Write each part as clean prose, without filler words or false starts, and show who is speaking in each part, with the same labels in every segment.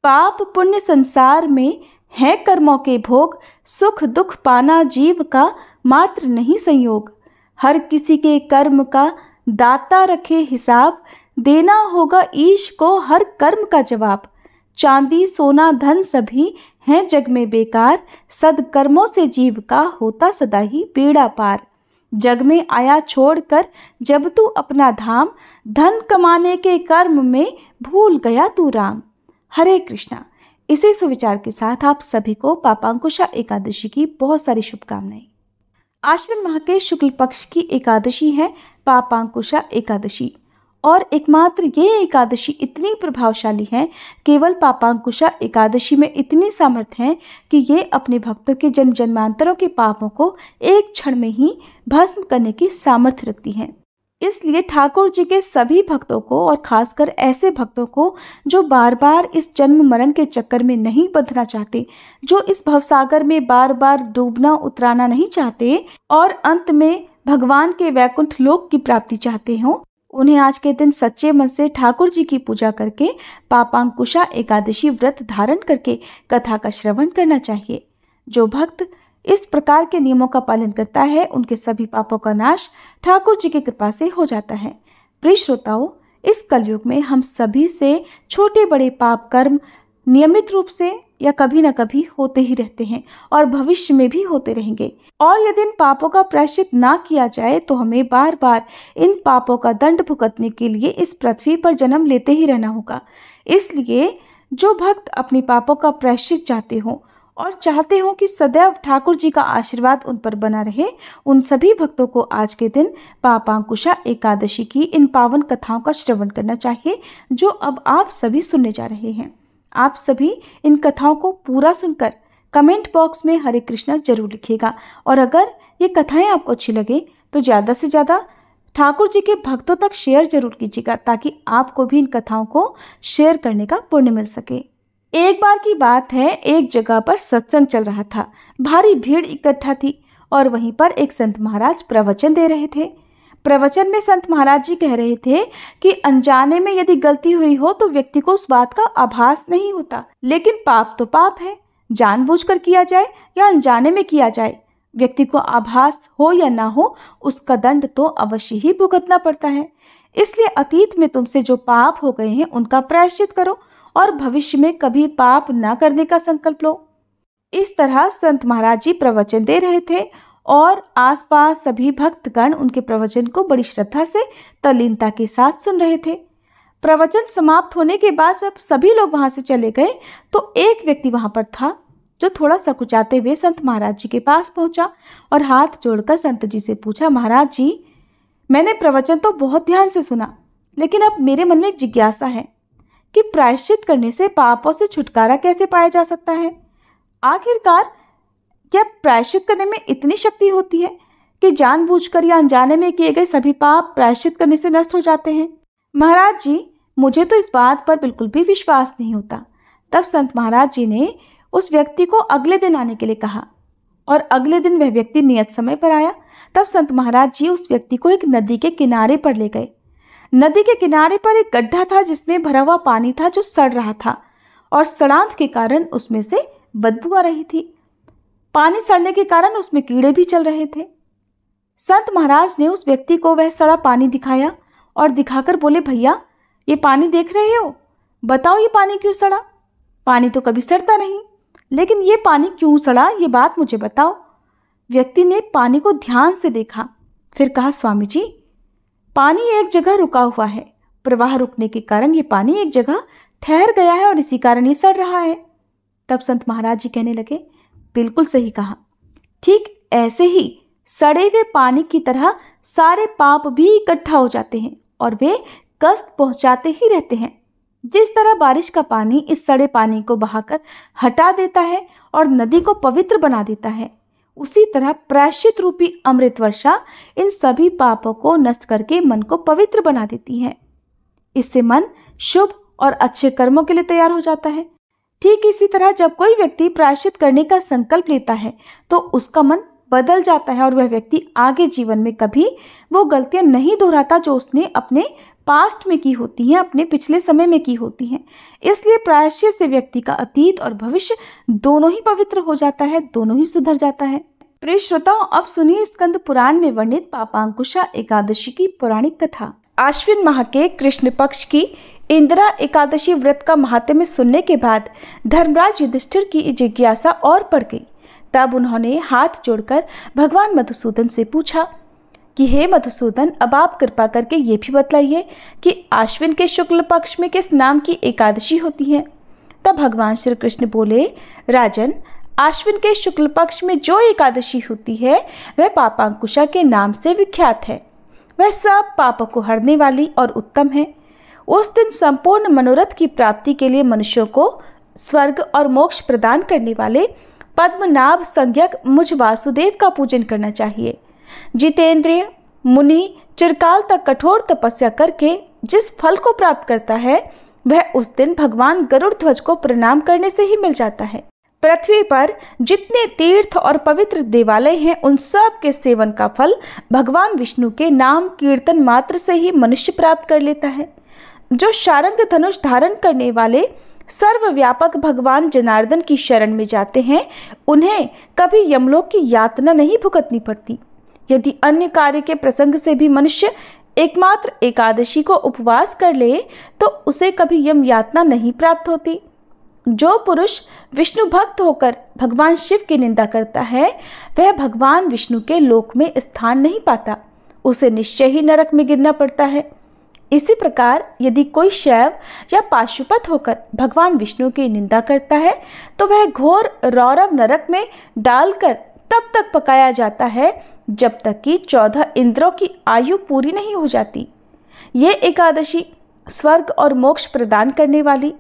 Speaker 1: पाप पुण्य संसार में है कर्मों के भोग, सुख दुख पाना जीव का मात्र नहीं संयोग। हर किसी के कर्म का दाता रखे हिसाब, देना होगा ईश को हर कर्म का जवाब। चांदी सोना धन सभी हैं जग में बेकार, सदकर्मों से जीव का होता सदा ही बेड़ा पार। जग में आया छोड़कर जब तू अपना धाम, धन कमाने के कर्म में भूल गया तू राम। हरे कृष्णा। इसी सुविचार के साथ आप सभी को पापांकुशा एकादशी की बहुत सारी शुभकामनाएं। आश्विन माह के शुक्ल पक्ष की एकादशी है पापांकुशा एकादशी, और एकमात्र ये एकादशी इतनी प्रभावशाली है, केवल पापांकुशा एकादशी में इतनी सामर्थ्य है कि ये अपने भक्तों के जन्म जन्मांतरों के पापों को एक क्षण में ही भस्म करने की सामर्थ्य रखती है। इसलिए ठाकुर जी के सभी भक्तों को, और खासकर ऐसे भक्तों को जो बार बार इस जन्म मरण के चक्कर में नहीं बंधना चाहते, जो इस भवसागर में बार बार डूबना उतराना नहीं चाहते और अंत में भगवान के वैकुंठ लोक की प्राप्ति चाहते हो, उन्हें आज के दिन सच्चे मन से ठाकुर जी की पूजा करके पापांकुशा एकादशी व्रत धारण करके कथा का श्रवण करना चाहिए। जो भक्त इस प्रकार के नियमों का पालन करता है, उनके सभी पापों का नाश ठाकुर जी की कृपा से हो जाता है। प्रिय श्रोताओं, इस कलयुग में हम सभी से छोटे बड़े पाप कर्म नियमित रूप से या कभी न कभी होते ही रहते हैं और भविष्य में भी होते रहेंगे, और यदि इन पापों का प्रायश्चित ना किया जाए तो हमें बार बार इन पापों का दंड भुगतने के लिए इस पृथ्वी पर जन्म लेते ही रहना होगा। इसलिए जो भक्त अपने पापों का प्रायश्चित चाहते हो और चाहते हो कि सदैव ठाकुर जी का आशीर्वाद उन पर बना रहे, उन सभी भक्तों को आज के दिन पापांकुशा एकादशी की इन पावन कथाओं का श्रवण करना चाहिए, जो अब आप सभी सुनने जा रहे हैं। आप सभी इन कथाओं को पूरा सुनकर कमेंट बॉक्स में हरे कृष्णा जरूर लिखिएगा, और अगर ये कथाएं आपको अच्छी लगे तो ज़्यादा से ज़्यादा ठाकुर जी के भक्तों तक शेयर जरूर कीजिएगा, ताकि आपको भी इन कथाओं को शेयर करने का पुण्य मिल सके। एक बार की बात है, एक जगह पर सत्संग चल रहा था। भारी भीड़ इकट्ठा थी और वहीं पर एक संत महाराज प्रवचन दे रहे थे। प्रवचन में संत महाराज जी कह रहे थे कि अनजाने में यदि गलती हुई हो तो व्यक्ति को उस बात का आभास नहीं होता, लेकिन पाप तो पाप है, जानबूझकर किया जाए या अनजाने में किया जाए, व्यक्ति को आभास हो या ना हो, उसका दंड तो अवश्य ही भुगतना पड़ता है। इसलिए अतीत में तुमसे जो पाप हो गए हैं उनका प्रायश्चित करो और भविष्य में कभी पाप ना करने का संकल्प लो। इस तरह संत महाराज जी प्रवचन दे रहे थे और आसपास सभी भक्तगण उनके प्रवचन को बड़ी श्रद्धा से तल्लीनता के साथ सुन रहे थे। प्रवचन समाप्त होने के बाद जब सभी लोग वहां से चले गए तो एक व्यक्ति वहां पर था जो थोड़ा सकुचाते हुए संत महाराज जी के पास पहुंचा और हाथ जोड़कर संत जी से पूछा, महाराज जी, मैंने प्रवचन तो बहुत ध्यान से सुना, लेकिन अब मेरे मन में एक जिज्ञासा है कि प्रायश्चित करने से पापों से छुटकारा कैसे पाया जा सकता है। आखिरकार क्या प्रायश्चित करने में इतनी शक्ति होती है कि जानबूझकर या अनजाने में किए गए सभी पाप प्रायश्चित करने से नष्ट हो जाते हैं? महाराज जी, मुझे तो इस बात पर बिल्कुल भी विश्वास नहीं होता। तब संत महाराज जी ने उस व्यक्ति को अगले दिन आने के लिए कहा और अगले दिन वह व्यक्ति नियत समय पर आया। तब संत महाराज जी उस व्यक्ति को एक नदी के किनारे पर ले गए। नदी के किनारे पर एक गड्ढा था जिसमें भरा हुआ पानी था जो सड़ रहा था और सड़ांत के कारण उसमें से बदबू आ रही थी। पानी सड़ने के कारण उसमें कीड़े भी चल रहे थे। संत महाराज ने उस व्यक्ति को वह सड़ा पानी दिखाया और दिखाकर बोले, भैया, ये पानी देख रहे हो, बताओ ये पानी क्यों सड़ा? पानी तो कभी सड़ता नहीं, लेकिन ये पानी क्यों सड़ा, ये बात मुझे बताओ। व्यक्ति ने पानी को ध्यान से देखा, फिर कहा, स्वामी जी, पानी एक जगह रुका हुआ है। प्रवाह रुकने के कारण ये पानी एक जगह ठहर गया है और इसी कारण ये सड़ रहा है। तब संत महाराज जी कहने लगे, बिल्कुल सही कहा। ठीक ऐसे ही सड़े हुए पानी की तरह सारे पाप भी इकट्ठा हो जाते हैं और वे कष्ट पहुंचाते ही रहते हैं। जिस तरह बारिश का पानी इस सड़े पानी को बहाकर हटा देता है और नदी को पवित्र बना देता है, उसी तरह प्रायश्चित रूपी अमृत वर्षा इन सभी पापों को नष्ट करके मन को पवित्र बना देती है। इससे मन शुभ और अच्छे कर्मों के लिए तैयार हो जाता है। ठीक इसी तरह जब कोई व्यक्ति प्रायश्चित करने का संकल्प लेता है तो उसका मन बदल जाता है और वह व्यक्ति आगे जीवन में कभी वो गलतियां नहीं दोहराता जो उसने अपने पास्ट में की होती हैं, अपने पिछले समय में की होती हैं। इसलिए प्रायश्चित से व्यक्ति का अतीत और भविष्य दोनों ही पवित्र हो जाता है, दोनों ही सुधर जाता है। प्रिय श्रोताओं, अब सुनिए स्कंद पुराण में वर्णित पापांकुशा एकादशी की पौराणिक कथा। आश्विन माह के कृष्ण पक्ष की इंदिरा एकादशी व्रत का महात्म्य सुनने के बाद धर्मराज युधिष्ठिर की जिज्ञासा और बढ़ गई। तब उन्होंने हाथ जोड़कर भगवान मधुसूदन से पूछा कि हे मधुसूदन, अब आप कृपा करके ये भी बतलाइए कि आश्विन के शुक्ल पक्ष में किस नाम की एकादशी होती है। तब भगवान श्री कृष्ण बोले, राजन, आश्विन के शुक्ल पक्ष में जो एकादशी होती है वह पापांकुशा के नाम से विख्यात है। वह सब पापों को हरने वाली और उत्तम है। उस दिन संपूर्ण मनोरथ की प्राप्ति के लिए मनुष्यों को स्वर्ग और मोक्ष प्रदान करने वाले पद्मनाभ संज्ञक मुझ वासुदेव का पूजन करना चाहिए। जितेंद्रिय मुनि चिरकाल तक कठोर तपस्या करके जिस फल को प्राप्त करता है वह उस दिन भगवान गरुड़ ध्वज को प्रणाम करने से ही मिल जाता है। पृथ्वी पर जितने तीर्थ और पवित्र देवालय हैं उन सब के सेवन का फल भगवान विष्णु के नाम कीर्तन मात्र से ही मनुष्य प्राप्त कर लेता है। जो शारंग धनुष धारण करने वाले सर्वव्यापक भगवान जनार्दन की शरण में जाते हैं उन्हें कभी यमलोक की यातना नहीं भुगतनी पड़ती। यदि अन्य कार्य के प्रसंग से भी मनुष्य एकमात्र एकादशी को उपवास कर ले तो उसे कभी यम यातना नहीं प्राप्त होती। जो पुरुष विष्णु भक्त होकर भगवान शिव की निंदा करता है वह भगवान विष्णु के लोक में स्थान नहीं पाता, उसे निश्चय ही नरक में गिरना पड़ता है। इसी प्रकार यदि कोई शैव या पाशुपत होकर भगवान विष्णु की निंदा करता है तो वह घोर रौरव नरक में डालकर तब तक पकाया जाता है जब तक कि 14 इंद्रों की आयु पूरी नहीं हो जाती। ये एकादशी स्वर्ग और मोक्ष प्रदान करने वाली,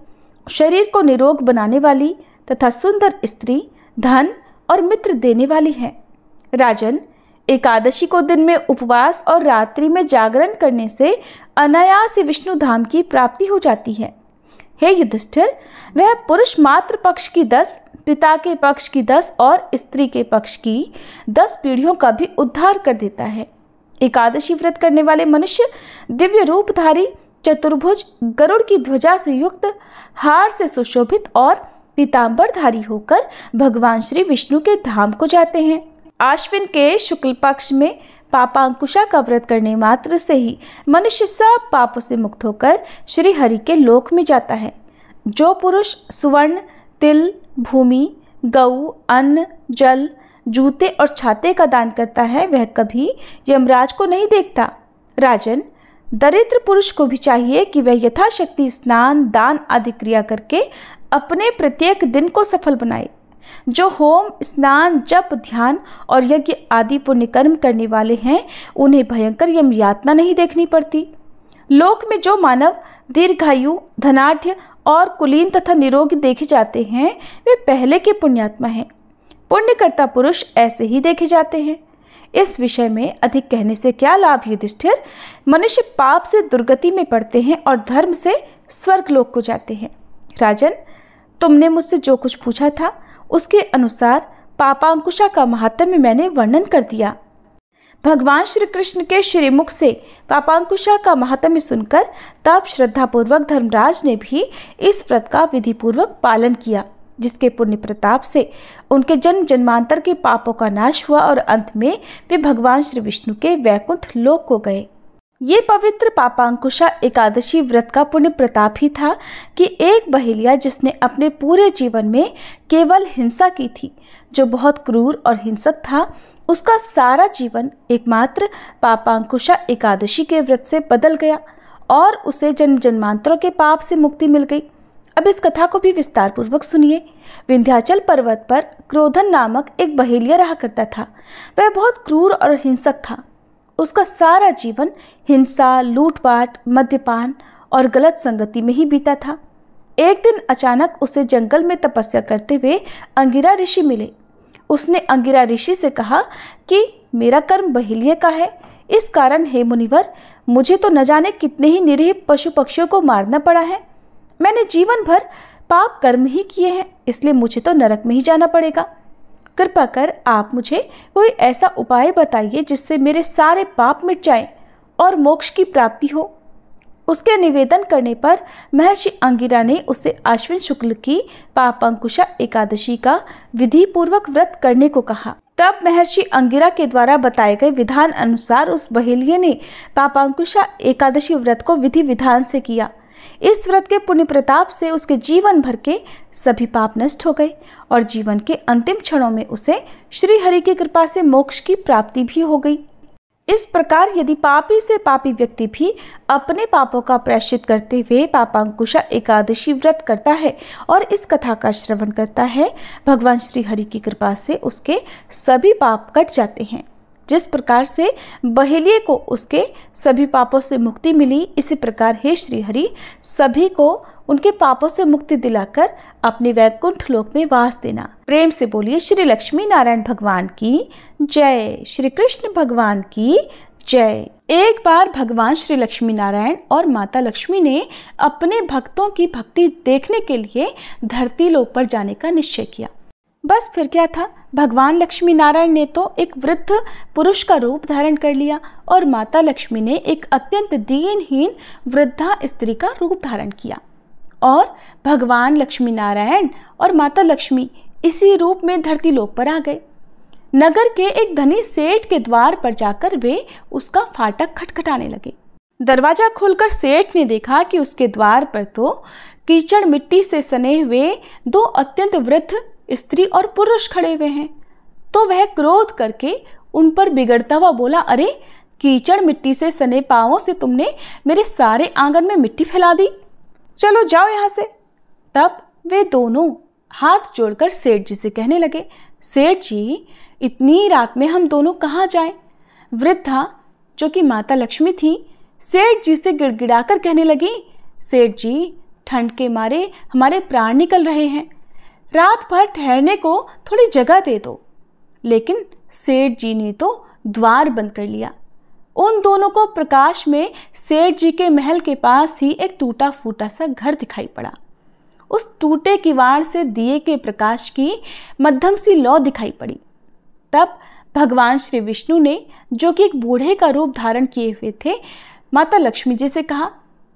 Speaker 1: शरीर को निरोग बनाने वाली तथा सुंदर स्त्री, धन और मित्र देने वाली है। राजन, एकादशी को दिन में उपवास और रात्रि में जागरण करने से अनायास विष्णु धाम की प्राप्ति हो जाती है। हे युधिष्ठिर, वह पुरुष मात्र पक्ष की 10, पिता के पक्ष की 10 और स्त्री के पक्ष की 10 पीढ़ियों का भी उद्धार कर देता है। एकादशी व्रत करने वाले मनुष्य दिव्य रूपधारी, चतुर्भुज, गरुड़ की ध्वजा से युक्त, हार से सुशोभित और पीतांबरधारी होकर भगवान श्री विष्णु के धाम को जाते हैं। आश्विन के शुक्ल पक्ष में पापांकुशा का व्रत करने मात्र से ही मनुष्य सब पापों से मुक्त होकर श्री हरि के लोक में जाता है। जो पुरुष सुवर्ण, तिल, भूमि, गऊ, अन्न, जल, जूते और छाते का दान करता है वह कभी यमराज को नहीं देखता। राजन, दरिद्र पुरुष को भी चाहिए कि वह यथाशक्ति स्नान, दान आदि क्रिया करके अपने प्रत्येक दिन को सफल बनाए। जो होम, स्नान, जप, ध्यान और यज्ञ आदि पुण्य कर्म करने वाले हैं उन्हें भयंकर यम यातना नहीं देखनी पड़ती। लोक में जो मानव दीर्घायु, धनाढ्य और कुलीन तथा निरोगी देखे जाते हैं वे पहले के पुण्यात्मा हैं। पुण्यकर्ता पुरुष ऐसे ही देखे जाते हैं। इस विषय में अधिक कहने से क्या लाभ युधिष्ठिर। मनुष्य पाप से दुर्गति में पड़ते हैं और धर्म से स्वर्गलोक को जाते हैं। राजन, तुमने मुझसे जो कुछ पूछा था उसके अनुसार पापांकुशा का महात्म्य मैंने वर्णन कर दिया। भगवान श्री कृष्ण के श्रीमुख से पापांकुशा का महात्म्य सुनकर तब श्रद्धापूर्वक धर्मराज ने भी इस व्रत का विधिपूर्वक पालन किया, जिसके पुण्य प्रताप से उनके जन्म जन्मांतर के पापों का नाश हुआ और अंत में वे भगवान श्री विष्णु के वैकुंठ लोक को गए। ये पवित्र पापांकुशा एकादशी व्रत का पुण्य प्रताप ही था कि एक बहेलिया जिसने अपने पूरे जीवन में केवल हिंसा की थी, जो बहुत क्रूर और हिंसक था, उसका सारा जीवन एकमात्र पापांकुशा एकादशी के व्रत से बदल गया और उसे जन्म जन्मांतरों के पाप से मुक्ति मिल गई। अब इस कथा को भी विस्तार पूर्वक सुनिए। विंध्याचल पर्वत पर क्रोधन नामक एक बहेलिया रहा करता था। वह बहुत क्रूर और हिंसक था। उसका सारा जीवन हिंसा, लूटपाट, मद्यपान और गलत संगति में ही बीता था। एक दिन अचानक उसे जंगल में तपस्या करते हुए अंगिरा ऋषि मिले। उसने अंगिरा ऋषि से कहा कि मेरा कर्म बहेलिये का है, इस कारण हे मुनिवर, मुझे तो न जाने कितने ही निरीह पशु पक्षियों को मारना पड़ा है। मैंने जीवन भर पाप कर्म ही किए हैं, इसलिए मुझे तो नरक में ही जाना पड़ेगा। कृपा कर आप मुझे कोई ऐसा उपाय बताइए जिससे मेरे सारे पाप मिट जाएं और मोक्ष की प्राप्ति हो। उसके निवेदन करने पर महर्षि अंगिरा ने उसे अश्विन शुक्ल की पापांकुशा एकादशी का विधि पूर्वक व्रत करने को कहा। तब महर्षि अंगिरा के द्वारा बताए गए विधान अनुसार उस बहेलिये ने पापांकुशा एकादशी व्रत को विधि विधान से किया। इस व्रत के पुण्य प्रताप से उसके जीवन भर के सभी पाप नष्ट हो गए और जीवन के अंतिम क्षणों में उसे श्री हरि की कृपा से मोक्ष की प्राप्ति भी हो गई। इस प्रकार यदि पापी से पापी व्यक्ति भी अपने पापों का प्रायश्चित करते हुए पापांकुशा एकादशी व्रत करता है और इस कथा का श्रवण करता है, भगवान श्री हरि की कृपा से उसके सभी पाप कट जाते हैं। जिस प्रकार से बहेलिये को उसके सभी पापों से मुक्ति मिली, इसी प्रकार हे श्री हरि सभी को उनके पापों से मुक्ति दिलाकर अपने वैकुंठ लोक में वास देना। प्रेम से बोलिए श्री लक्ष्मी नारायण भगवान की जय, श्री कृष्ण भगवान की जय। एक बार भगवान श्री लक्ष्मी नारायण और माता लक्ष्मी ने अपने भक्तों की भक्ति देखने के लिए धरती लोक पर जाने का निश्चय किया। बस फिर क्या था, भगवान लक्ष्मी नारायण ने तो एक वृद्ध पुरुष का रूप धारण कर लिया और माता लक्ष्मी ने एक अत्यंत दीनहीन वृद्धा स्त्री का रूप धारण किया और भगवान लक्ष्मी नारायण और माता लक्ष्मी इसी रूप में धरती लोक पर आ गए। नगर के एक धनी सेठ के द्वार पर जाकर वे उसका फाटक खटखटाने लगे। दरवाजा खोलकर सेठ ने देखा कि उसके द्वार पर तो कीचड़ मिट्टी से सने हुए दो अत्यंत वृद्ध स्त्री और पुरुष खड़े हुए हैं। तो वह क्रोध करके उन पर बिगड़ता हुआ बोला, अरे कीचड़ मिट्टी से सने पांवों से तुमने मेरे सारे आंगन में मिट्टी फैला दी, चलो जाओ यहाँ से। तब वे दोनों हाथ जोड़कर सेठ जी से कहने लगे, सेठ जी इतनी रात में हम दोनों कहाँ जाएं? वृद्धा जो कि माता लक्ष्मी थी सेठ जी से गिड़गिड़ाकर कहने लगी, सेठ जी ठंड के मारे हमारे प्राण निकल रहे हैं, रात भर ठहरने को थोड़ी जगह दे दो। लेकिन सेठ जी ने तो द्वार बंद कर लिया। उन दोनों को प्रकाश में सेठ जी के महल के पास ही एक टूटा फूटा सा घर दिखाई पड़ा। उस टूटे किवाड़ से दिए के प्रकाश की मध्यम सी लौ दिखाई पड़ी। तब भगवान श्री विष्णु ने, जो कि एक बूढ़े का रूप धारण किए हुए थे, माता लक्ष्मी जी से कहा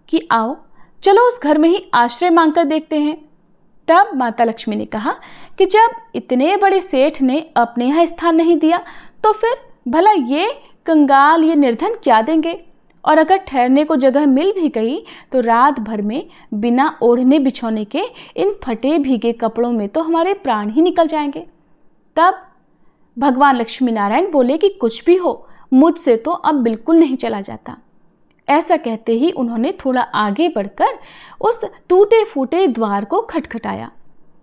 Speaker 1: कि आओ चलो उस घर में ही आश्रय मांगकर देखते हैं। तब माता लक्ष्मी ने कहा कि जब इतने बड़े सेठ ने अपने यहाँ स्थान नहीं दिया तो फिर भला ये कंगाल, ये निर्धन क्या देंगे? और अगर ठहरने को जगह मिल भी गई तो रात भर में बिना ओढ़ने बिछोने के इन फटे भीगे कपड़ों में तो हमारे प्राण ही निकल जाएंगे। तब भगवान लक्ष्मी नारायण बोले कि कुछ भी हो, मुझसे तो अब बिल्कुल नहीं चला जाता। ऐसा कहते ही उन्होंने थोड़ा आगे बढ़कर उस टूटे फूटे द्वार को खटखटाया।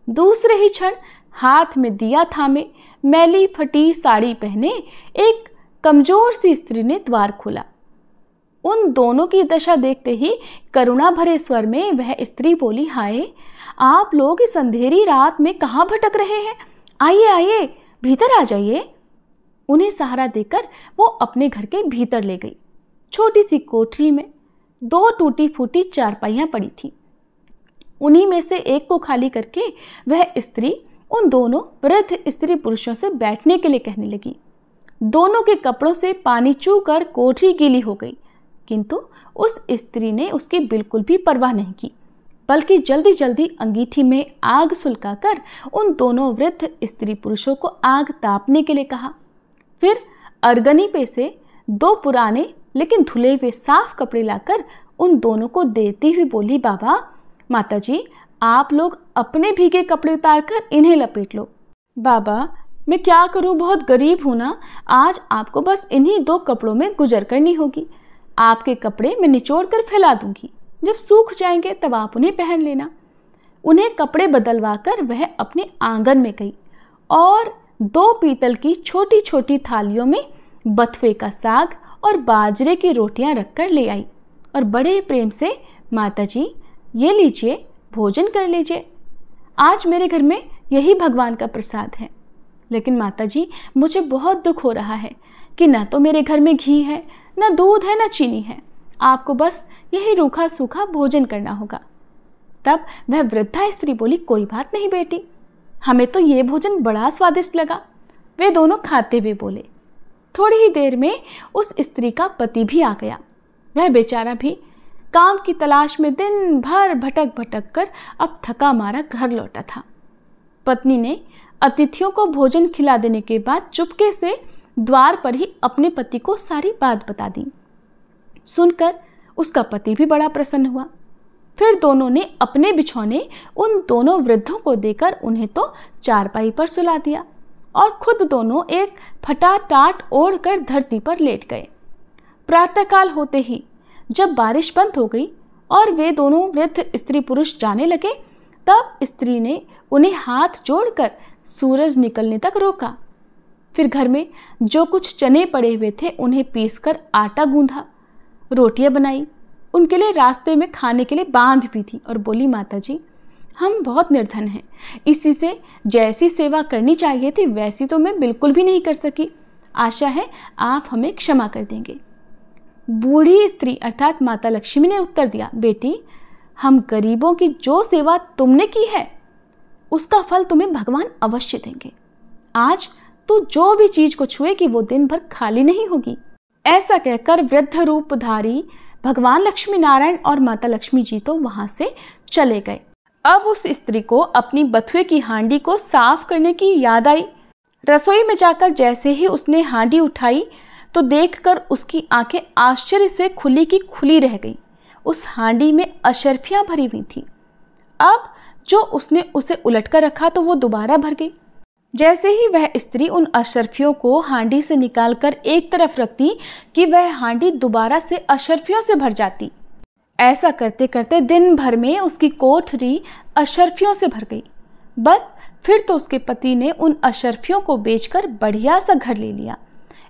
Speaker 1: दूसरे ही क्षण हाथ में दिया थामे, मैली फटी साड़ी पहने एक कमजोर सी स्त्री ने द्वार खोला। उन दोनों की दशा देखते ही करुणा भरे स्वर में वह स्त्री बोली, हाय आप लोग इस अंधेरी रात में कहाँ भटक रहे हैं? आइए आइए भीतर आ जाइए। उन्हें सहारा देकर वो अपने घर के भीतर ले गई। छोटी सी कोठरी में दो टूटी फूटी चारपाइयां पड़ी थी। उन्हीं में से एक को खाली करके वह स्त्री उन दोनों वृद्ध स्त्री पुरुषों से बैठने के लिए कहने लगी। दोनों के कपड़ों से पानी चूकर कोठरी गीली हो गई, किंतु उस स्त्री ने उसकी बिल्कुल भी परवाह नहीं की, बल्कि जल्दी जल्दी अंगीठी में आग सुलगाकर उन दोनों वृद्ध स्त्री पुरुषों को आग तापने के लिए कहा। फिर अर्गनी पे से दो पुराने लेकिन धुले हुए साफ कपड़े लाकर उन दोनों को देती हुई बोली, बाबा माताजी आप लोग अपने भीगे कपड़े उतारकर इन्हें लपेट लो। बाबा मैं क्या करूं, बहुत गरीब हूं ना, आज आपको बस इन्हीं दो कपड़ों में गुजर करनी होगी। आपके कपड़े मैं निचोड़ कर फैला दूंगी, जब सूख जाएंगे तब आप उन्हें पहन लेना। उन्हें कपड़े बदलवा कर वह अपने आंगन में गई और दो पीतल की छोटी छोटी थालियों में बथुए का साग और बाजरे की रोटियां रखकर ले आई और बड़े प्रेम से, माताजी ये लीजिए भोजन कर लीजिए, आज मेरे घर में यही भगवान का प्रसाद है। लेकिन माताजी मुझे बहुत दुख हो रहा है कि ना तो मेरे घर में घी है, ना दूध है, ना चीनी है, आपको बस यही रूखा सूखा भोजन करना होगा। तब वह वृद्धा स्त्री बोली, कोई बात नहीं बेटी, हमें तो ये भोजन बड़ा स्वादिष्ट लगा। वे दोनों खाते हुए बोले। थोड़ी ही देर में उस स्त्री का पति भी आ गया। वह बेचारा भी काम की तलाश में दिन भर भटक भटक कर अब थका मारा घर लौटा था। पत्नी ने अतिथियों को भोजन खिला देने के बाद चुपके से द्वार पर ही अपने पति को सारी बात बता दी। सुनकर उसका पति भी बड़ा प्रसन्न हुआ। फिर दोनों ने अपने बिछौने उन दोनों वृद्धों को देकर उन्हें तो चारपाई पर सुला दिया और खुद दोनों एक फटा टाट ओढ़कर धरती पर लेट गए। प्रातःकाल होते ही जब बारिश बंद हो गई और वे दोनों वृद्ध स्त्री पुरुष जाने लगे, तब स्त्री ने उन्हें हाथ जोड़कर सूरज निकलने तक रोका। फिर घर में जो कुछ चने पड़े हुए थे उन्हें पीसकर आटा गूंधा, रोटियां बनाई, उनके लिए रास्ते में खाने के लिए बांध भी थी और बोली, माता जी हम बहुत निर्धन हैं, इसी से जैसी सेवा करनी चाहिए थी वैसी तो मैं बिल्कुल भी नहीं कर सकी। आशा है आप हमें क्षमा कर देंगे। बूढ़ी स्त्री अर्थात माता लक्ष्मी ने उत्तर दिया, बेटी हम गरीबों की जो सेवा तुमने की है उसका फल तुम्हें भगवान अवश्य देंगे। आज तू जो भी चीज को छुएगी वो दिन भर खाली नहीं होगी। ऐसा कहकर वृद्ध रूपधारी भगवान लक्ष्मी नारायण और माता लक्ष्मी जी तो वहां से चले गए। अब उस स्त्री को अपनी बथुए की हांडी को साफ करने की याद आई। रसोई में जाकर जैसे ही उसने हांडी उठाई तो देखकर उसकी आंखें आश्चर्य से खुली की खुली रह गईं। उस हांडी में अशर्फियां भरी हुई थी। अब जो उसने उसे उलटकर रखा तो वो दोबारा भर गई। जैसे ही वह स्त्री उन अशर्फियों को हांडी से निकालकर एक तरफ रखती कि वह हांडी दोबारा से अशर्फियों से भर जाती। ऐसा करते करते दिन भर में उसकी कोठरी अशर्फियों से भर गई। बस फिर तो उसके पति ने उन अशर्फियों को बेचकर बढ़िया सा घर ले लिया,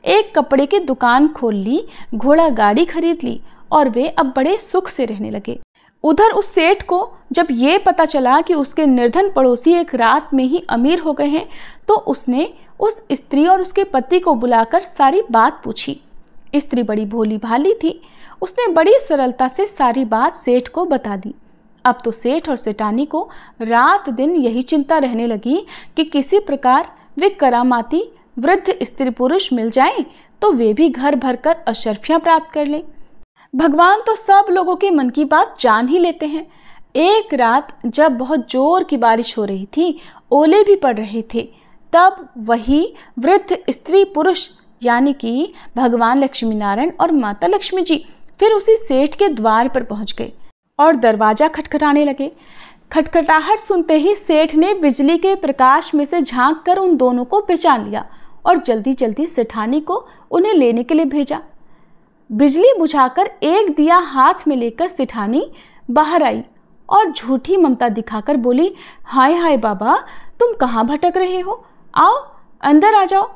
Speaker 1: एक कपड़े की दुकान खोल ली, घोड़ा गाड़ी खरीद ली और वे अब बड़े सुख से रहने लगे। उधर उस सेठ को जब ये पता चला कि उसके निर्धन पड़ोसी एक रात में ही अमीर हो गए हैं, तो उसने उस स्त्री और उसके पति को बुलाकर सारी बात पूछी। स्त्री बड़ी भोली भाली थी, उसने बड़ी सरलता से सारी बात सेठ को बता दी। अब तो सेठ और सेठानी को रात दिन यही चिंता रहने लगी कि किसी प्रकार वे करामाती वृद्ध स्त्री पुरुष मिल जाएं तो वे भी घर भरकर अशर्फियां प्राप्त कर लें। भगवान तो सब लोगों के मन की बात जान ही लेते हैं। एक रात जब बहुत जोर की बारिश हो रही थी, ओले भी पड़ रहे थे, तब वही वृद्ध स्त्री पुरुष यानी कि भगवान लक्ष्मी नारायण और माता लक्ष्मी जी फिर उसी सेठ के द्वार पर पहुंच गए और दरवाजा खटखटाने लगे। खटखटाहट सुनते ही सेठ ने बिजली के प्रकाश में से झांक कर उन दोनों को पहचान लिया और जल्दी जल्दी सेठानी को उन्हें लेने के लिए भेजा। बिजली बुझाकर एक दिया हाथ में लेकर सेठानी बाहर आई और झूठी ममता दिखाकर बोली, हाय हाय बाबा, तुम कहाँ भटक रहे हो, आओ अंदर आ जाओ।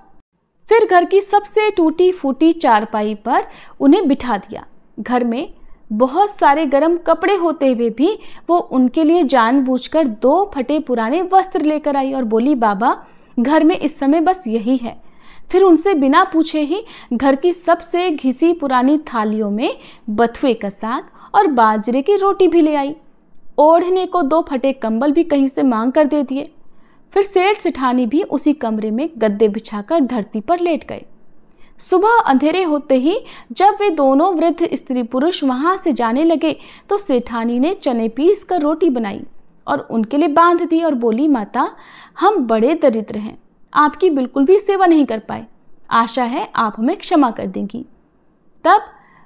Speaker 1: फिर घर की सबसे टूटी फूटी चारपाई पर उन्हें बिठा दिया। घर में बहुत सारे गर्म कपड़े होते हुए भी वो उनके लिए जानबूझकर 2 फटे पुराने वस्त्र लेकर आई और बोली, बाबा घर में इस समय बस यही है। फिर उनसे बिना पूछे ही घर की सबसे घिसी पुरानी थालियों में बथुए का साग और बाजरे की रोटी भी ले आई। ओढ़ने को 2 फटे कंबल भी कहीं से मांग कर दे दिए। फिर सेठ सेठानी भी उसी कमरे में गद्दे बिछाकर धरती पर लेट गए। सुबह अंधेरे होते ही जब वे दोनों वृद्ध स्त्री पुरुष वहां से जाने लगे तो सेठानी ने चने पीस कर रोटी बनाई और उनके लिए बांध दी और बोली, माता हम बड़े दरिद्र हैं, आपकी बिल्कुल भी सेवा नहीं कर पाए, आशा है आप हमें क्षमा कर देंगी। तब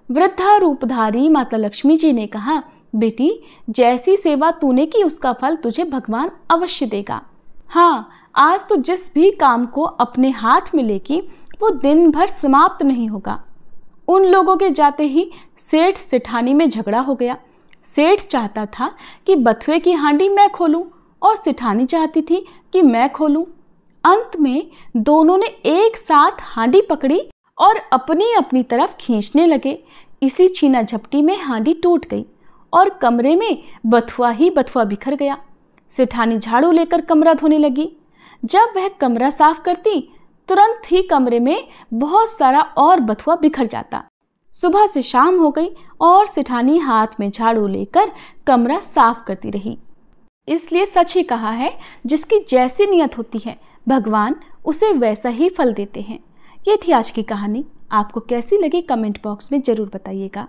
Speaker 1: वृद्धा रूपधारी माता लक्ष्मी जी ने कहा, बेटी जैसी सेवा तूने की उसका फल तुझे भगवान अवश्य देगा। हाँ, आज तो जिस भी काम को अपने हाथ में लेगी वो दिन भर समाप्त नहीं होगा। उन लोगों के जाते ही सेठ सेठानी में झगड़ा हो गया। सेठ चाहता था कि बथुए की हांडी मैं खोलूं और सेठानी चाहती थी कि मैं खोलूं। अंत में दोनों ने एक साथ हांडी पकड़ी और अपनी अपनी तरफ खींचने लगे। इसी छीना झपटी में हांडी टूट गई और कमरे में बथुआ ही बथुआ बिखर गया। सेठानी झाड़ू लेकर कमरा धोने लगी। जब वह कमरा साफ करती तुरंत ही कमरे में बहुत सारा और बथुआ बिखर जाता। सुबह से शाम हो गई और सेठानी हाथ में झाड़ू लेकर कमरा साफ करती रही। इसलिए सच ही कहा है, जिसकी जैसी नियत होती है भगवान उसे वैसा ही फल देते हैं। ये थी आज की कहानी। आपको कैसी लगी कमेंट बॉक्स में जरूर बताइएगा।